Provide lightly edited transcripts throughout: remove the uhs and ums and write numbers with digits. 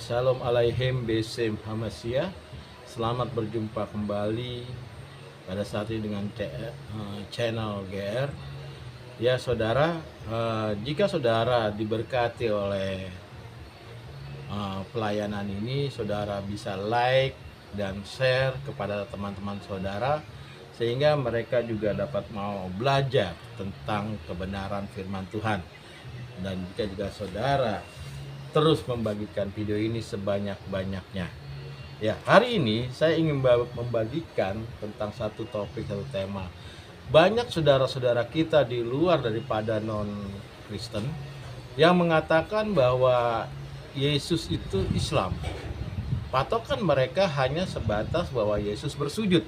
Shalom Alaihim Besim Hamasya. Selamat berjumpa kembali pada saat ini dengan channel GR. Ya saudara, jika saudara diberkati oleh pelayanan ini, saudara bisa like dan share kepada teman-teman saudara, sehingga mereka juga dapat mau belajar tentang kebenaran firman Tuhan. Dan jika juga saudara terus membagikan video ini sebanyak-banyaknya. Ya, hari ini saya ingin membagikan tentang satu topik, satu tema. Banyak saudara-saudara kita di luar daripada non-Kristen yang mengatakan bahwa Yesus itu Islam. Patokan mereka hanya sebatas bahwa Yesus bersujud.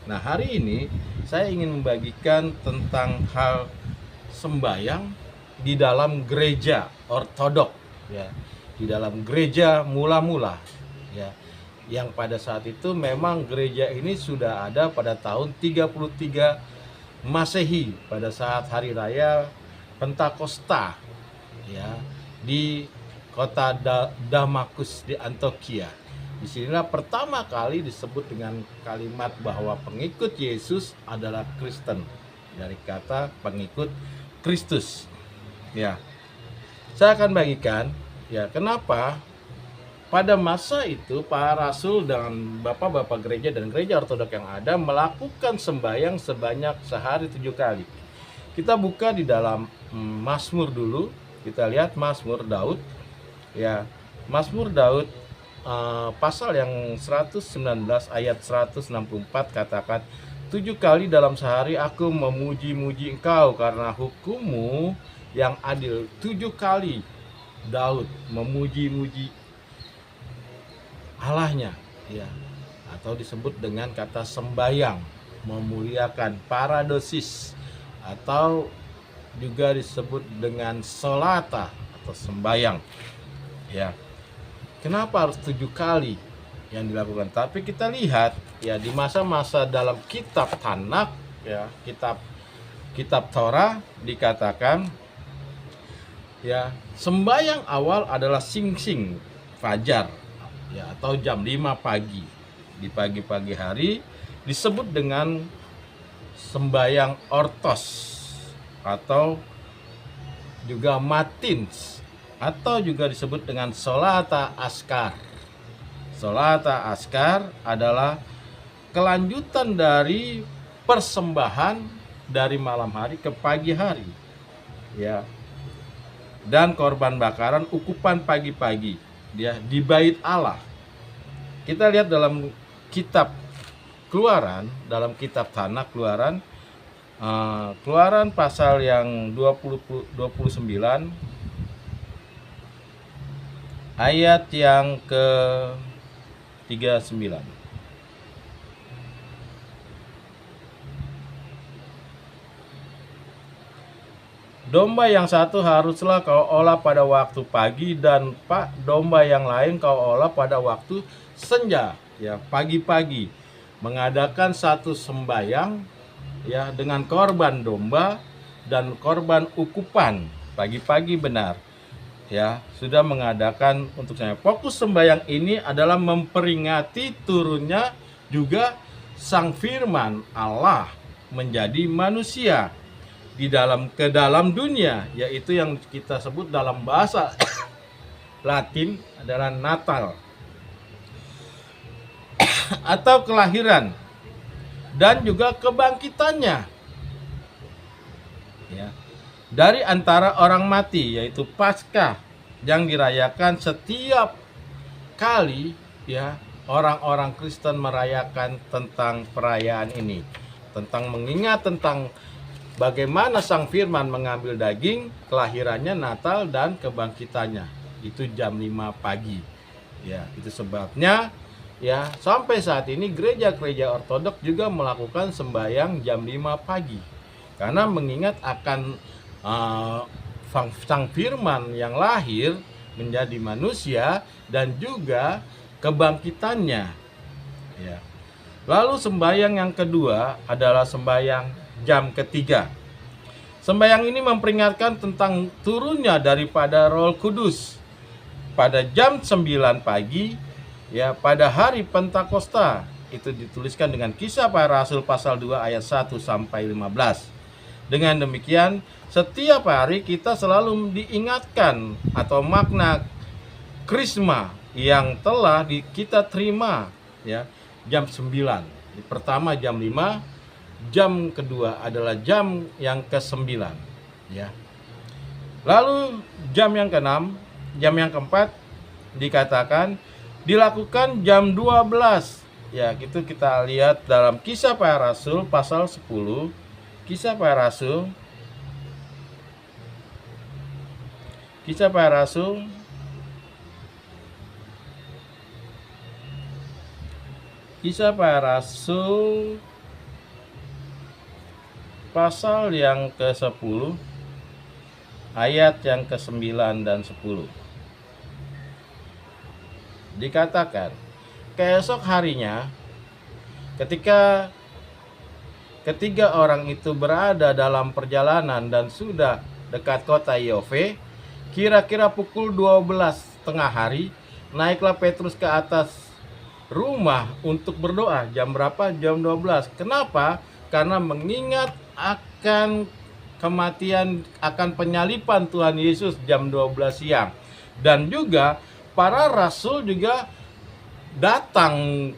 Nah, hari ini saya ingin membagikan tentang hal sembahyang di dalam gereja ortodok, ya, di dalam gereja mula-mula, ya, yang pada saat itu memang gereja ini sudah ada pada tahun 33 Masehi, pada saat hari raya Pentakosta, ya, di kota Damaskus di Antioquia. Disinilah pertama kali disebut dengan kalimat bahwa pengikut Yesus adalah Kristen, dari kata pengikut Kristus. Ya, saya akan bagikan, ya, kenapa pada masa itu para rasul dan bapak-bapak gereja dan gereja ortodok yang ada melakukan sembahyang sebanyak sehari 7 kali. Kita buka di dalam Mazmur dulu, kita lihat Mazmur Daud, ya, Mazmur Daud pasal yang 119 ayat 164 katakan, 7 kali dalam sehari aku memuji-muji engkau karena hukum-Mu yang adil. 7 kali Daud memuji-muji Allahnya, ya, atau disebut dengan kata sembayang, memuliakan, paradosis, atau juga disebut dengan solata atau sembayang, ya. Kenapa harus 7 kali yang dilakukan? Tapi kita lihat, ya, di masa-masa dalam kitab Tanakh, ya, kitab Torah dikatakan, ya, sembahyang awal adalah sing-sing fajar, ya, atau jam 5 pagi. Di pagi-pagi hari disebut dengan sembahyang ortos atau juga matins, atau juga disebut dengan solata askar. Solata askar adalah kelanjutan dari persembahan dari malam hari ke pagi hari, ya, dan korban bakaran ukupan pagi-pagi, dia di bait Allah. Kita lihat dalam kitab Keluaran, dalam kitab Tanakh Keluaran, Keluaran pasal yang 29 ayat yang ke-39. Domba yang satu haruslah kau olah pada waktu pagi, dan domba yang lain kau olah pada waktu senja, ya, pagi-pagi, mengadakan satu sembahyang, ya, dengan korban domba dan korban ukupan pagi-pagi benar, ya, sudah mengadakan untuk saya. Fokus sembahyang ini adalah memperingati turunnya juga Sang Firman Allah menjadi manusia ke dalam dunia, yaitu yang kita sebut dalam bahasa Latin adalah Natal atau kelahiran, dan juga kebangkitannya, ya, dari antara orang mati, yaitu Paskah yang dirayakan setiap kali, ya, orang-orang Kristen merayakan tentang perayaan ini, tentang mengingat tentang bagaimana Sang Firman mengambil daging, kelahirannya, Natal, dan kebangkitannya. Itu jam 5 pagi. Ya, itu sebabnya, ya, sampai saat ini gereja-gereja ortodok juga melakukan sembahyang jam 5 pagi. Karena mengingat akan Sang Firman yang lahir menjadi manusia dan juga kebangkitannya. Ya. Lalu sembahyang yang kedua adalah sembahyang jam ketiga. Sembahyang ini memperingatkan tentang turunnya daripada Roh Kudus pada jam 9 pagi, ya, pada hari Pentakosta. Itu dituliskan dengan Kisah Para Rasul pasal 2 ayat 1 sampai 15. Dengan demikian, setiap hari kita selalu diingatkan atau makna Krisma yang telah kita terima, ya, jam 9. Pertama jam 5, jam kedua adalah jam yang ke-9, ya. Lalu jam yang ke-6, jam yang keempat dikatakan dilakukan jam 12. Ya, itu kita lihat dalam Kisah Para Rasul pasal 10. Kisah Para Rasul pasal yang ke-10 ayat yang ke-9 dan 10. Dikatakan, keesok harinya ketika ketiga orang itu berada dalam perjalanan dan sudah dekat kota Yope, kira-kira pukul 12 tengah hari, naiklah Petrus ke atas rumah untuk berdoa. Jam berapa? Jam 12. Kenapa? Karena mengingat akan kematian, akan penyaliban Tuhan Yesus jam 12 siang. Dan juga para rasul juga datang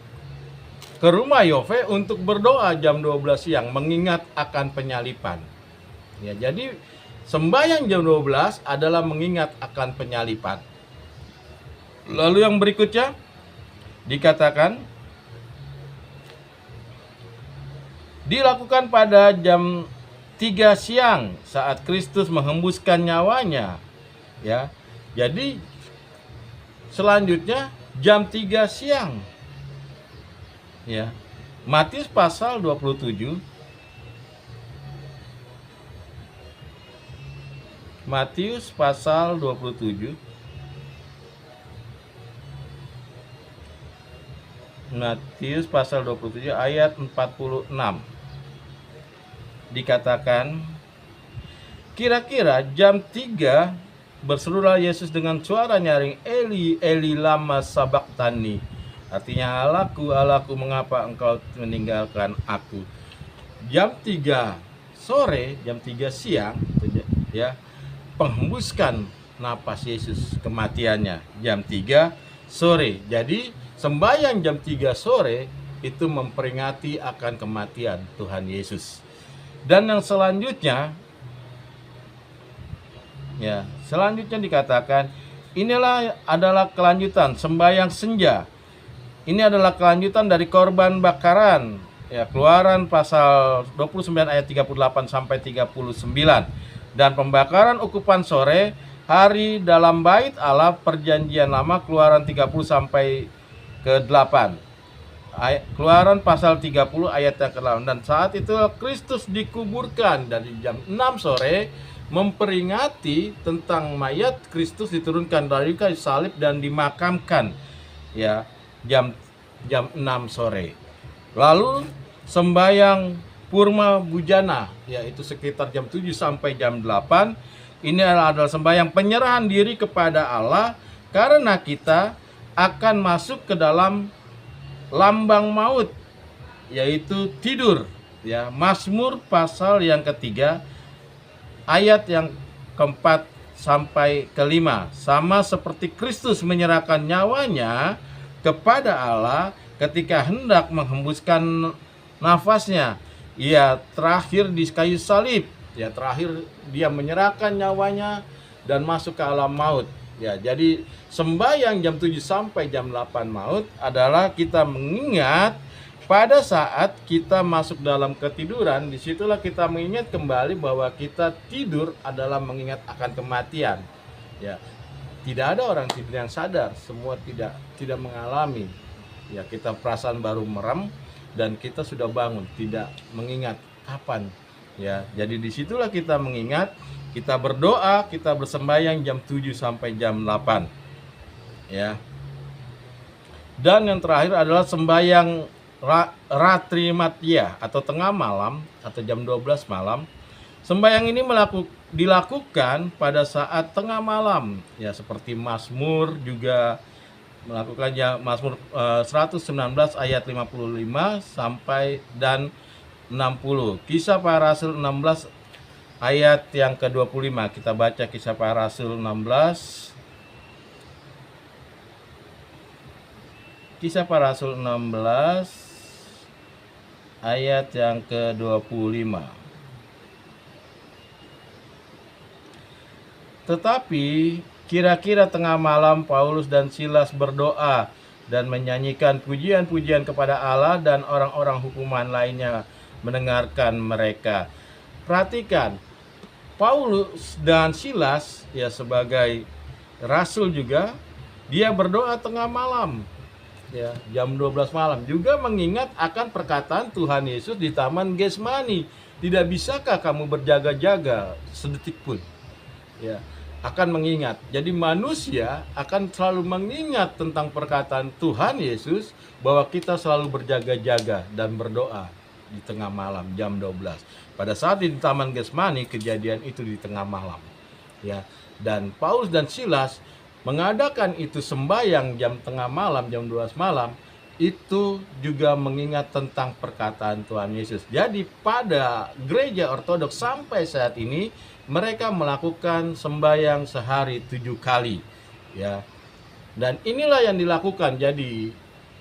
ke rumah Yope untuk berdoa jam 12 siang mengingat akan penyaliban. Ya, jadi sembahyang jam 12 adalah mengingat akan penyaliban. Lalu yang berikutnya dikatakan dilakukan pada jam 3 siang saat Kristus menghembuskan nyawanya. Ya. Jadi selanjutnya jam 3 siang. Ya. Matius pasal 27. Matius pasal 27. Matius pasal 27 ayat 46. Dikatakan, kira-kira jam 3 berserulah Yesus dengan suara nyaring, Eli, Eli lama sabachthani. Artinya, Allahku, Allahku, mengapa engkau meninggalkan aku. Jam 3 sore, jam 3 siang, ya, penghembuskan napas Yesus kematiannya. Jam 3 sore. Jadi sembahyang jam 3 sore itu memperingati akan kematian Tuhan Yesus. Dan yang selanjutnya, ya, selanjutnya dikatakan, inilah adalah kelanjutan sembahyang senja. Ini adalah kelanjutan dari korban bakaran. Ya, Keluaran pasal 29 ayat 38 sampai 39. Dan pembakaran ukupan sore hari dalam bait Allah perjanjian lama, Keluaran 30 sampai ke 8. Keluaran pasal 30 ayat yang ke-8. Dan saat itu Kristus dikuburkan dari jam 6 sore, memperingati tentang mayat Kristus diturunkan dari kayu salib dan dimakamkan, ya, jam 6 sore. Lalu sembahyang Purma Bujana, yaitu sekitar jam 7 sampai jam 8. Ini adalah sembahyang penyerahan diri kepada Allah karena kita akan masuk ke dalam lambang maut, yaitu tidur, ya. Mazmur pasal yang ketiga ayat yang keempat sampai kelima. Sama seperti Kristus menyerahkan nyawanya kepada Allah ketika hendak menghembuskan nafasnya, ia terakhir di kayu salib, ya, terakhir dia menyerahkan nyawanya dan masuk ke alam maut. Ya, jadi sembahyang jam 7 sampai jam 8 maut adalah kita mengingat pada saat kita masuk dalam ketiduran. Disitulah kita mengingat kembali bahwa kita tidur adalah mengingat akan kematian. Ya, tidak ada orang tidur yang sadar, semua tidak mengalami. Ya, kita perasaan baru merem dan kita sudah bangun, tidak mengingat kapan. Ya, jadi disitulah kita mengingat, kita berdoa, kita bersembahyang jam 7 sampai jam 8. Ya. Dan yang terakhir adalah sembahyang Ratri Matya atau tengah malam atau jam 12 malam. Sembahyang ini dilakukan pada saat tengah malam, ya seperti Mazmur juga melakukannya. Mazmur 119 ayat 55 sampai dan 60. Kisah Para Rasul 16 ayat yang ke-25. Kita baca Kisah Para Rasul 16. Kisah Para Rasul 16 ayat yang ke-25. Tetapi kira-kira tengah malam Paulus dan Silas berdoa dan menyanyikan pujian-pujian kepada Allah, dan orang-orang hukuman lainnya mendengarkan mereka. Perhatikan, Paulus dan Silas ya sebagai rasul juga, dia berdoa tengah malam, ya jam 12 malam, juga mengingat akan perkataan Tuhan Yesus di Taman Getsemani. Tidak bisakah kamu berjaga-jaga sedetik pun? Ya, akan mengingat. Jadi manusia akan selalu mengingat tentang perkataan Tuhan Yesus bahwa kita selalu berjaga-jaga dan berdoa di tengah malam jam 12. Pada saat di Taman Getsemani, kejadian itu di tengah malam. Ya, dan Paulus dan Silas mengadakan itu sembahyang jam tengah malam, jam 12 malam, itu juga mengingat tentang perkataan Tuhan Yesus. Jadi pada gereja ortodoks sampai saat ini mereka melakukan sembahyang sehari 7 kali, ya. Dan inilah yang dilakukan. Jadi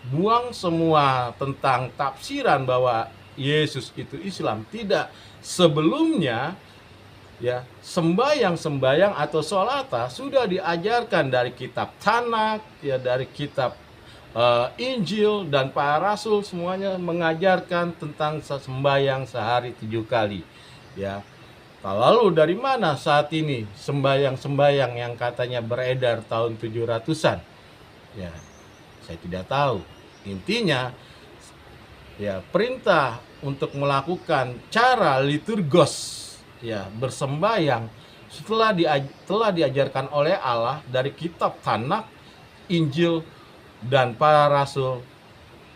buang semua tentang tafsiran bahwa Yesus itu Islam. Tidak. Sebelumnya ya, sembahyang atau sholata sudah diajarkan dari kitab Tanakh, ya, dari kitab Injil, dan para rasul semuanya mengajarkan tentang sembahyang sehari 7 kali, ya. Lalu dari mana saat ini sembahyang yang katanya beredar tahun 700-an? Ya, saya tidak tahu. Intinya ya, perintah untuk melakukan cara liturgos, ya, bersembahyang telah diajarkan oleh Allah dari kitab Tanakh, Injil, dan para rasul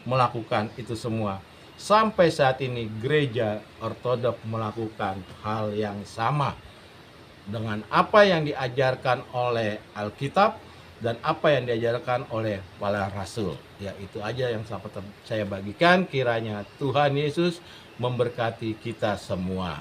melakukan itu semua. Sampai saat ini gereja ortodoks melakukan hal yang sama dengan apa yang diajarkan oleh Alkitab dan apa yang diajarkan oleh para rasul. Ya, itu aja yang saya bagikan. Kiranya Tuhan Yesus memberkati kita semua.